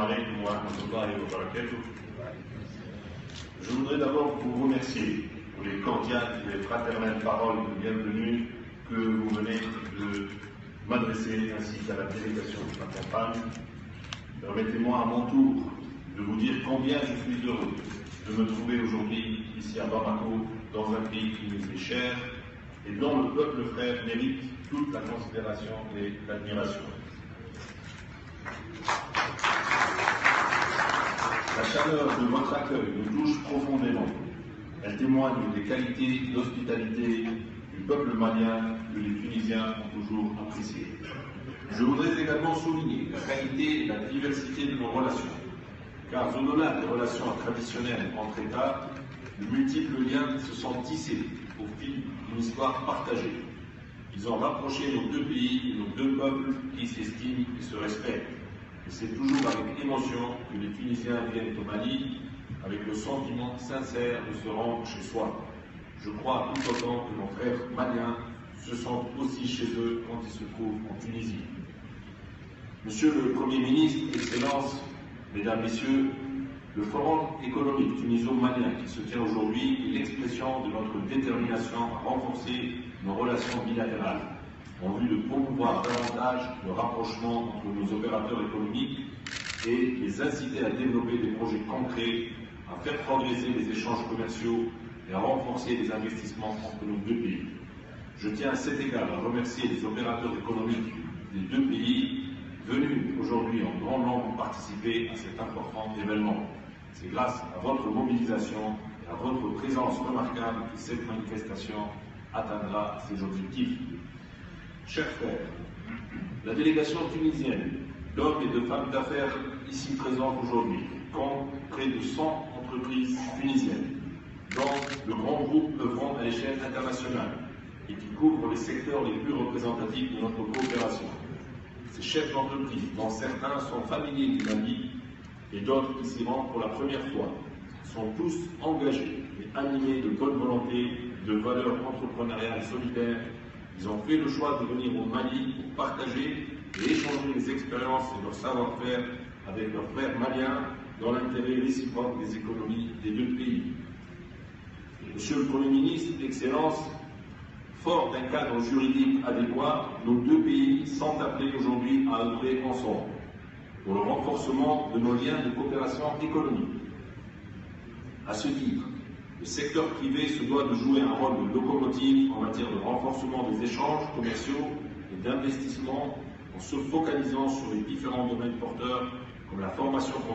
alaikum wa rahmatullahi wa barakatuh. Je voudrais d'abord vous remercier pour les cordiales et les fraternelles paroles de bienvenue que vous venez de m'adresser ainsi qu'à la délégation qui m'accompagne. Permettez-moi à mon tour de vous dire combien je suis heureux de me trouver aujourd'hui ici à Bamako, dans un pays qui nous est cher et dont le peuple frère mérite toute la considération et l'admiration. La chaleur de votre accueil nous touche profondément. Elle témoigne des qualités d'hospitalité du peuple malien que les Tunisiens ont toujours appréciées. Je voudrais également souligner la qualité et la diversité de nos relations, car au-delà des relations traditionnelles entre États, de multiples liens se sont tissés au fil d'une histoire partagée. Ils ont rapproché nos deux pays et nos deux peuples qui s'estiment et se respectent. Et c'est toujours avec émotion que les Tunisiens viennent au Mali, avec le sentiment sincère de se rendre chez soi. Je crois tout autant que nos frères maliens se sentent aussi chez eux quand ils se trouvent en Tunisie. Monsieur le Premier ministre, Excellences, Mesdames, Messieurs, le Forum économique tuniso-malien qui se tient aujourd'hui est l'expression de notre détermination à renforcer nos relations bilatérales en vue de promouvoir davantage le rapprochement entre nos opérateurs économiques et les inciter à développer des projets concrets, à faire progresser les échanges commerciaux et à renforcer les investissements entre nos deux pays. Je tiens à cet égard à remercier les opérateurs économiques des deux pays venus aujourd'hui en grand nombre pour participer à cet important événement. C'est grâce à votre mobilisation et à votre présence remarquable que cette manifestation atteindra ses objectifs. Chers frères, la délégation tunisienne d'hommes et de femmes d'affaires ici présentes aujourd'hui compte près de 100 entreprises tunisiennes, dont le grand groupe œuvrant à l'échelle internationale et qui couvrent les secteurs les plus représentatifs de notre coopération. Ces chefs d'entreprise, dont certains sont familiers du Mali et d'autres qui s'y rendent pour la première fois, sont tous engagés et animés de bonne volonté, de valeurs entrepreneuriales solidaires. Ils ont fait le choix de venir au Mali pour partager et échanger les expériences et leur savoir-faire avec leurs frères maliens dans l'intérêt réciproque des économies des deux pays. Monsieur le Premier ministre, Excellences, fort d'un cadre juridique adéquat, nos deux pays sont appelés aujourd'hui à œuvrer ensemble pour le renforcement de nos liens de coopération économique. À ce titre, le secteur privé se doit de jouer un rôle de locomotive en matière de renforcement des échanges commerciaux et d'investissement en se focalisant sur les différents domaines porteurs comme la formation